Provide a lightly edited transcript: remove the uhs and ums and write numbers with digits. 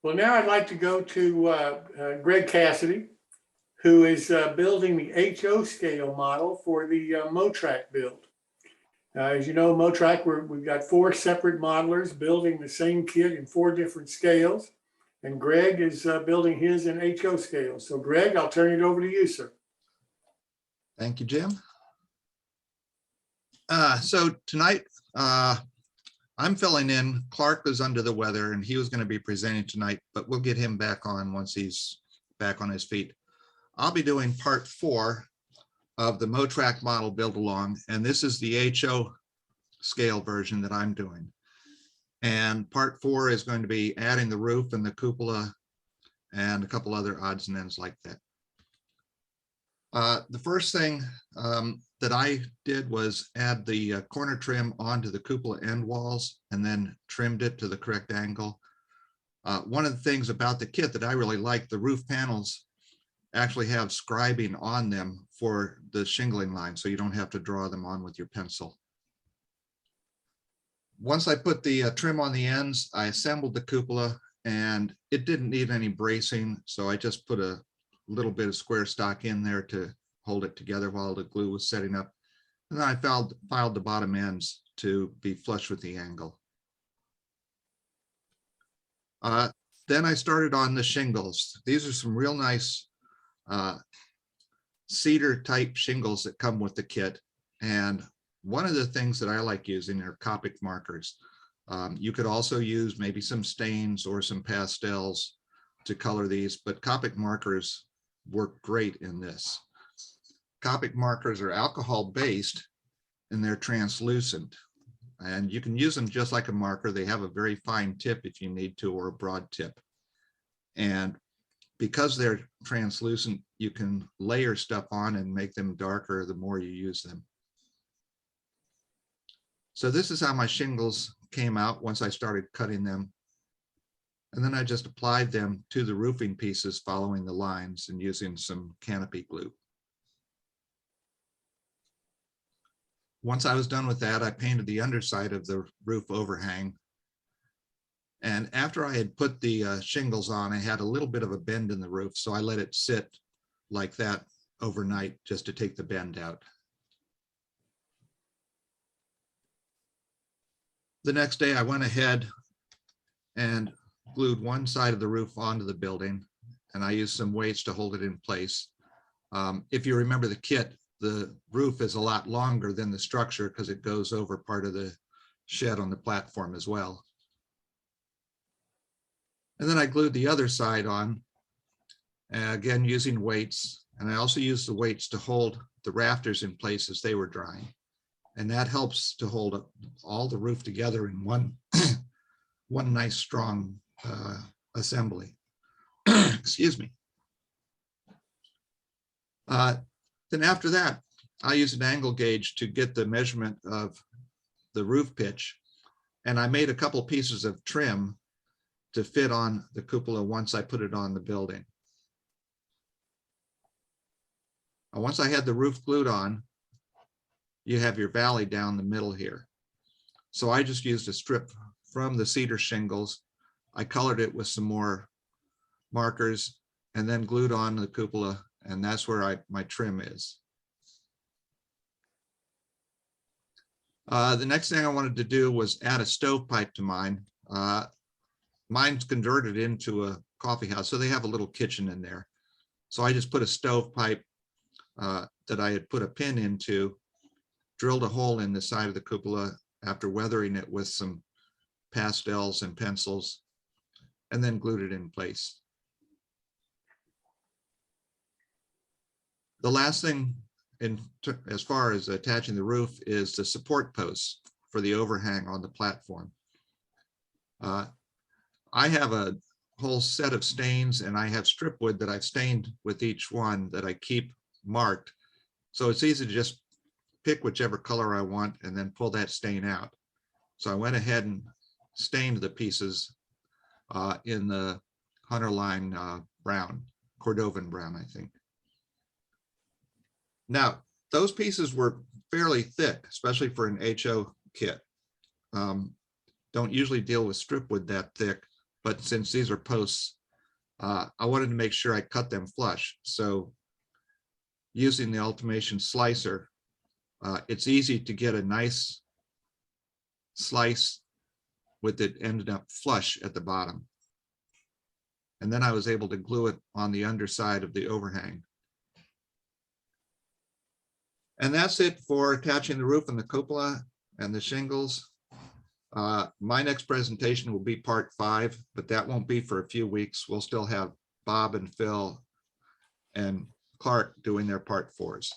Well, now I'd like to go to Greg Cassidy, who is building the HO scale model for the Motrack build. As you know, Motrack, we've got 4 separate modelers building the same kit in 4 different scales. And Greg is building his in HO scale. So Greg, I'll turn it over to you, sir. Thank you, Jim. So tonight, I'm filling in. Clark was under the weather and he was going to be presenting tonight, but we'll get him back on once he's back on his feet. I'll be doing part 4 of the Motrack model build along, and this is the HO scale version that I'm doing. And part 4 is going to be adding the roof and the cupola and a couple other odds and ends like that. The first thing that I did was add the corner trim onto the cupola end walls and then trimmed it to the correct angle. One of the things about the kit that I really like, the roof panels actually have scribing on them for the shingling line, so you don't have to draw them on with your pencil. Once I put the trim on the ends, I assembled the cupola, and it didn't need any bracing, so I just put a little bit of square stock in there to hold it together while the glue was setting up. And then I filed the bottom ends to be flush with the angle. Then I started on the shingles. These are some real nice cedar type shingles that come with the kit. And one of the things that I like using are Copic markers. You could also use maybe some stains or some pastels to color these, but Copic markers work great in this. Copic markers are alcohol based and they're translucent, and you can use them just like a marker. They have a very fine tip if you need to, or a broad tip. And because they're translucent, you can layer stuff on and make them darker the more you use them. So this is how my shingles came out once I started cutting them. And then I just applied them to the roofing pieces following the lines and using some canopy glue. Once I was done with that, I painted the underside of the roof overhang. And after I had put the shingles on, I had a little bit of a bend in the roof, so I let it sit like that overnight just to take the bend out. The next day I went ahead and glued one side of the roof onto the building, and I used some weights to hold it in place. If you remember the kit, the roof is a lot longer than the structure because it goes over part of the shed on the platform as well. And then I glued the other side on, again using weights, and I also used the weights to hold the rafters in place as they were drying. And that helps to hold all the roof together in one, one nice strong assembly. Excuse me. Then after that, I used an angle gauge to get the measurement of the roof pitch. And I made a couple pieces of trim to fit on the cupola once I put it on the building. Once I had the roof glued on, you have your valley down the middle here. So I just used a strip from the cedar shingles. I colored it with some more markers and then glued on the cupola, and that's where my trim is. The next thing I wanted to do was add a stovepipe to mine. Mine's converted into a coffee house, so they have a little kitchen in there. So I just put a stovepipe that I had put a pin into, drilled a hole in the side of the cupola after weathering it with some pastels and pencils, and then glued it in place. The last thing as far as attaching the roof is the support posts for the overhang on the platform. I have a whole set of stains, and I have strip wood that I've stained with each one that I keep marked. So it's easy to just pick whichever color I want and then pull that stain out. So I went ahead and stained the pieces in the Hunter line brown, Cordovan brown, I think. Now, those pieces were fairly thick, especially for an HO kit. Don't usually deal with strip wood that thick. but since these are posts, I wanted to make sure I cut them flush. So using the Ultimation slicer, it's easy to get a nice slice with it ended up flush at the bottom. And then I was able to glue it on the underside of the overhang. And that's it for attaching the roof and the cupola and the shingles. My next presentation will be part 5, but that won't be for a few weeks. We'll still have Bob and Phil and Clark doing their part 4s.